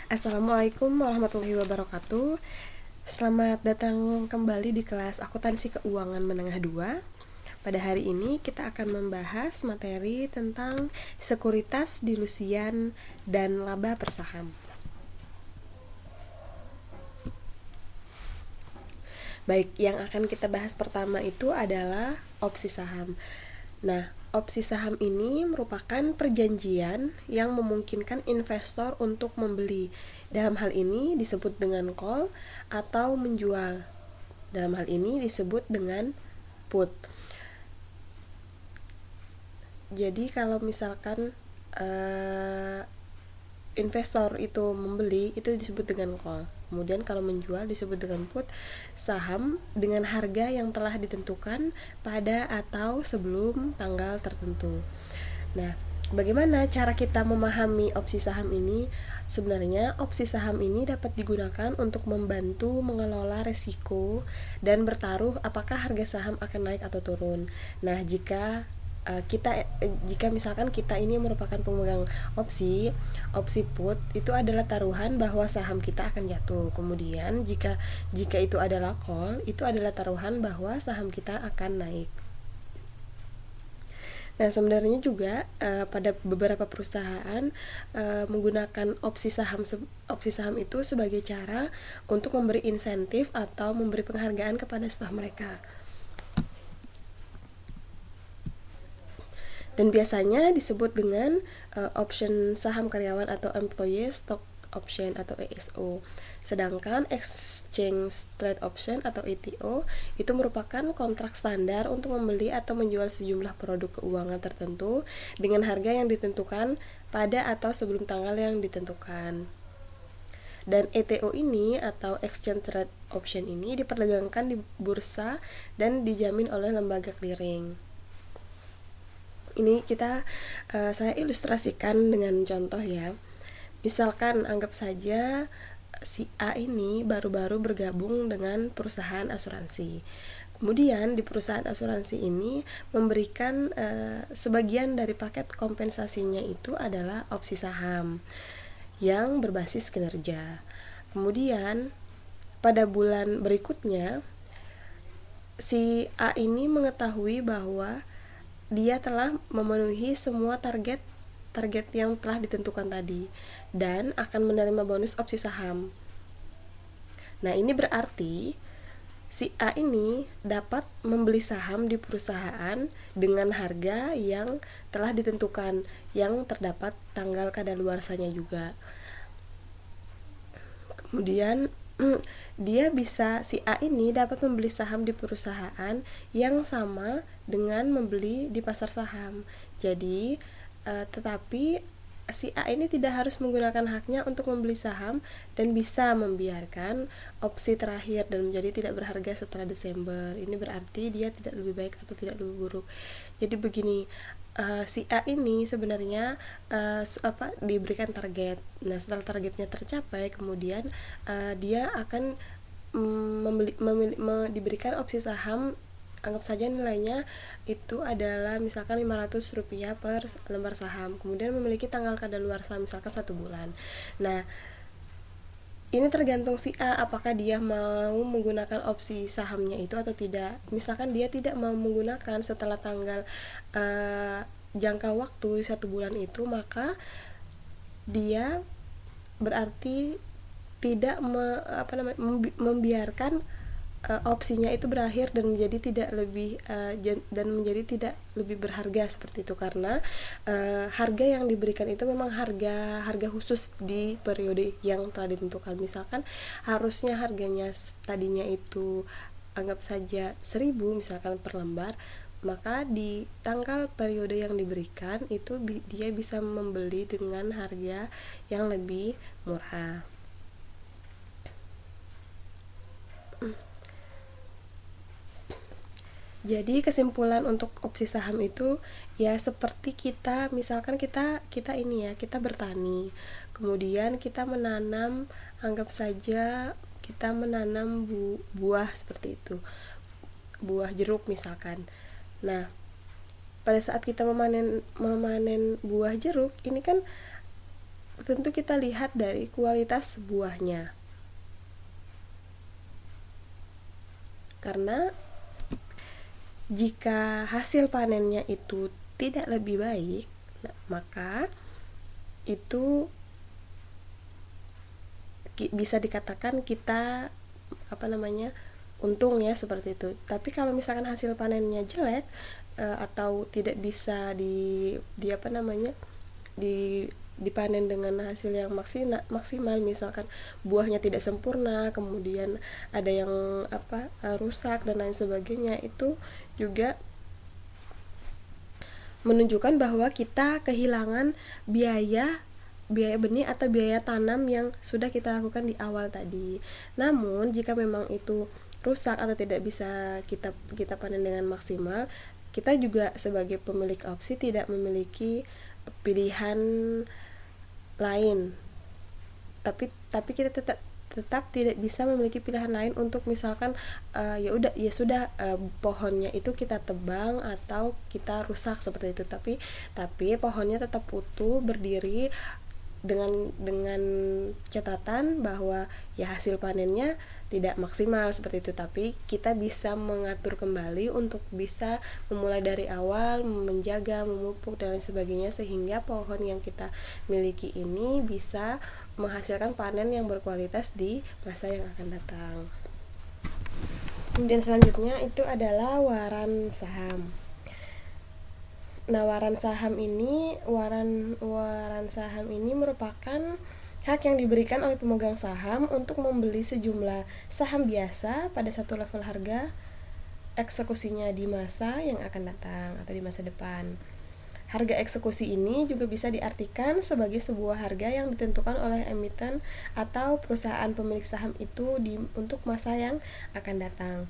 Assalamualaikum warahmatullahi wabarakatuh. Selamat datang kembali di kelas Akuntansi Keuangan Menengah 2. Pada hari ini kita akan membahas materi tentang sekuritas dilusian dan laba per saham. Baik, yang akan kita bahas pertama itu adalah opsi saham. Nah, opsi saham ini merupakan perjanjian yang memungkinkan investor untuk membeli. Dalam hal ini disebut dengan call atau menjual. Dalam hal ini disebut dengan put. Jadi kalau misalkan investor itu membeli, itu disebut dengan call. Kemudian kalau menjual disebut dengan put, saham dengan harga yang telah ditentukan pada atau sebelum tanggal tertentu. Nah, bagaimana cara kita memahami opsi saham ini? Sebenarnya opsi saham ini dapat digunakan untuk membantu mengelola resiko dan bertaruh apakah harga saham akan naik atau turun. Nah, jika misalkan kita ini merupakan pemegang opsi put itu adalah taruhan bahwa saham kita akan jatuh. Kemudian jika itu adalah call, itu adalah taruhan bahwa saham kita akan naik. Nah, sebenarnya juga pada beberapa perusahaan menggunakan opsi saham itu sebagai cara untuk memberi insentif atau memberi penghargaan kepada staf mereka. Dan biasanya disebut dengan option saham karyawan atau employee stock option atau ESO. Sedangkan exchange trade option atau ETO itu merupakan kontrak standar untuk membeli atau menjual sejumlah produk keuangan tertentu dengan harga yang ditentukan pada atau sebelum tanggal yang ditentukan. Dan ETO ini atau exchange trade option ini diperdagangkan di bursa dan dijamin oleh lembaga clearing. Ini saya ilustrasikan dengan contoh ya. Misalkan anggap saja si A ini baru-baru bergabung dengan perusahaan asuransi. Kemudian di perusahaan asuransi ini memberikan sebagian dari paket kompensasinya itu adalah opsi saham yang berbasis kinerja. Kemudian pada bulan berikutnya si A ini mengetahui bahwa dia telah memenuhi semua target yang telah ditentukan tadi dan akan menerima bonus opsi saham. Nah, ini berarti si A ini dapat membeli saham di perusahaan dengan harga yang telah ditentukan, yang terdapat tanggal kadaluarsanya juga. Kemudian si A ini dapat membeli saham di perusahaan yang sama dengan membeli di pasar saham. Jadi tetapi si A ini tidak harus menggunakan haknya untuk membeli saham dan bisa membiarkan opsi terakhir dan menjadi tidak berharga setelah Desember. Ini berarti dia tidak lebih baik atau tidak lebih buruk. Jadi begini, si A ini sebenarnya diberikan target. Nah, setelah targetnya tercapai, kemudian dia akan diberikan opsi saham. Anggap saja nilainya itu adalah misalkan Rp500 per lembar saham. Kemudian memiliki tanggal kadaluarsa misalkan 1 bulan. Nah, ini tergantung si A apakah dia mau menggunakan opsi sahamnya itu atau tidak. Misalkan dia tidak mau menggunakan setelah tanggal jangka waktu 1 bulan itu, maka dia berarti tidak membiarkan opsinya itu berakhir dan menjadi tidak lebih berharga seperti itu, karena harga yang diberikan itu memang harga khusus di periode yang telah ditentukan. Misalkan harusnya harganya tadinya itu anggap saja 1.000 misalkan per lembar, maka di tanggal periode yang diberikan itu dia bisa membeli dengan harga yang lebih murah. Jadi kesimpulan untuk opsi saham itu ya seperti misalkan kita ini ya, kita bertani. Kemudian kita menanam, anggap saja kita menanam buah seperti itu. Buah jeruk misalkan. Nah, pada saat kita memanen buah jeruk, ini kan tentu kita lihat dari kualitas buahnya. Karena jika hasil panennya itu tidak lebih baik, maka itu bisa dikatakan kita untung ya, seperti itu. Tapi kalau misalkan hasil panennya jelek atau tidak bisa dipanen dengan hasil yang maksimal, misalkan buahnya tidak sempurna, kemudian ada yang rusak dan lain sebagainya, itu juga menunjukkan bahwa kita kehilangan biaya benih atau biaya tanam yang sudah kita lakukan di awal tadi. Namun jika memang itu rusak atau tidak bisa kita panen dengan maksimal, kita juga sebagai pemilik opsi tidak memiliki pilihan lain. Tapi kita tetap tidak bisa memiliki pilihan lain untuk misalkan ya sudah pohonnya itu kita tebang atau kita rusak seperti itu, tapi pohonnya tetap utuh berdiri dengan catatan bahwa ya hasil panennya tidak maksimal seperti itu. Tapi kita bisa mengatur kembali untuk bisa memulai dari awal, menjaga, memupuk dan lain sebagainya, sehingga pohon yang kita miliki ini bisa menghasilkan panen yang berkualitas di masa yang akan datang. Kemudian selanjutnya itu adalah waran saham. Nah, waran saham ini merupakan hak yang diberikan oleh pemegang saham untuk membeli sejumlah saham biasa pada satu level harga eksekusinya di masa yang akan datang atau di masa depan. Harga eksekusi ini juga bisa diartikan sebagai sebuah harga yang ditentukan oleh emiten atau perusahaan pemilik saham itu untuk masa yang akan datang.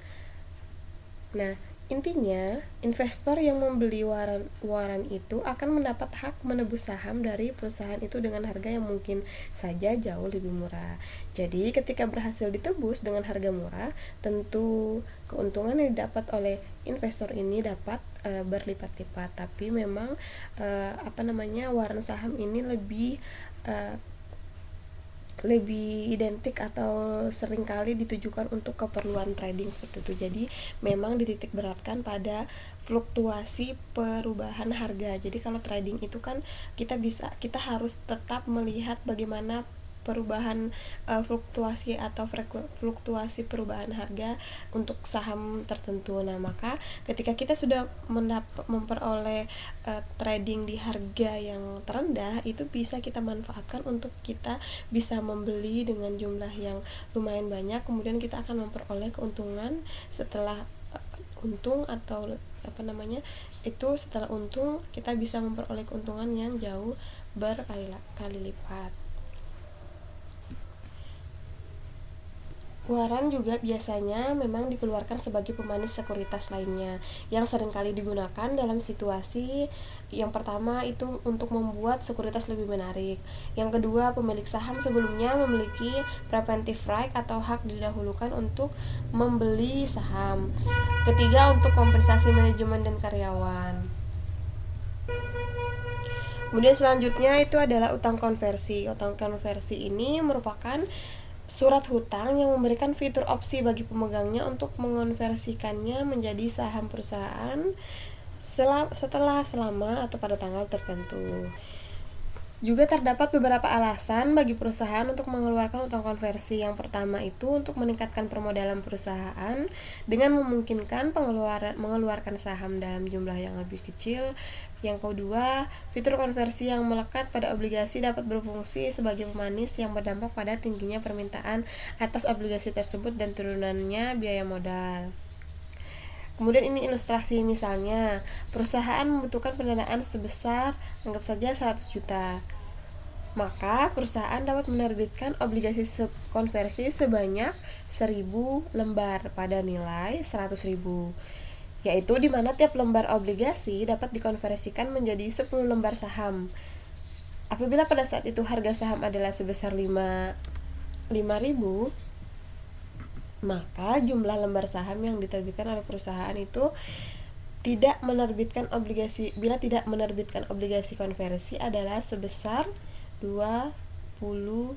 Nah, intinya, investor yang membeli waran itu akan mendapat hak menebus saham dari perusahaan itu dengan harga yang mungkin saja jauh lebih murah. Jadi, ketika berhasil ditebus dengan harga murah, tentu keuntungan yang didapat oleh investor ini dapat berlipat-lipat. Tapi memang waran saham ini lebih identik atau seringkali ditujukan untuk keperluan trading seperti itu. Jadi memang dititik beratkan pada fluktuasi perubahan harga. Jadi kalau trading itu kan kita harus tetap melihat bagaimana perubahan fluktuasi atau fluktuasi perubahan harga untuk saham tertentu. Nah, maka ketika kita sudah memperoleh trading di harga yang terendah, itu bisa kita manfaatkan untuk kita bisa membeli dengan jumlah yang lumayan banyak, kemudian kita akan memperoleh keuntungan setelah untung atau setelah untung kita bisa memperoleh keuntungan yang jauh berkali-kali lipat. Waran juga biasanya memang dikeluarkan sebagai pemanis sekuritas lainnya yang seringkali digunakan dalam situasi yang pertama itu untuk membuat sekuritas lebih menarik. Yang kedua, pemilik saham sebelumnya memiliki preemptive right atau hak didahulukan untuk membeli saham. Ketiga, untuk kompensasi manajemen dan karyawan. Kemudian selanjutnya itu adalah utang konversi. Utang konversi ini merupakan surat hutang yang memberikan fitur opsi bagi pemegangnya untuk mengonversikannya menjadi saham perusahaan selama atau pada tanggal tertentu. Juga terdapat beberapa alasan bagi perusahaan untuk mengeluarkan utang konversi. Yang pertama itu untuk meningkatkan permodalan perusahaan dengan memungkinkan mengeluarkan saham dalam jumlah yang lebih kecil. Yang kedua, fitur konversi yang melekat pada obligasi dapat berfungsi sebagai pemanis yang berdampak pada tingginya permintaan atas obligasi tersebut dan turunannya biaya modal. Kemudian ini ilustrasi, misalnya perusahaan membutuhkan pendanaan sebesar anggap saja 100 juta. Maka perusahaan dapat menerbitkan obligasi konversi sebanyak 1000 lembar pada nilai 100.000, yaitu di mana tiap lembar obligasi dapat dikonversikan menjadi 10 lembar saham. Apabila pada saat itu harga saham adalah sebesar 5.000, maka jumlah lembar saham yang diterbitkan oleh perusahaan itu bila tidak menerbitkan obligasi konversi adalah sebesar 20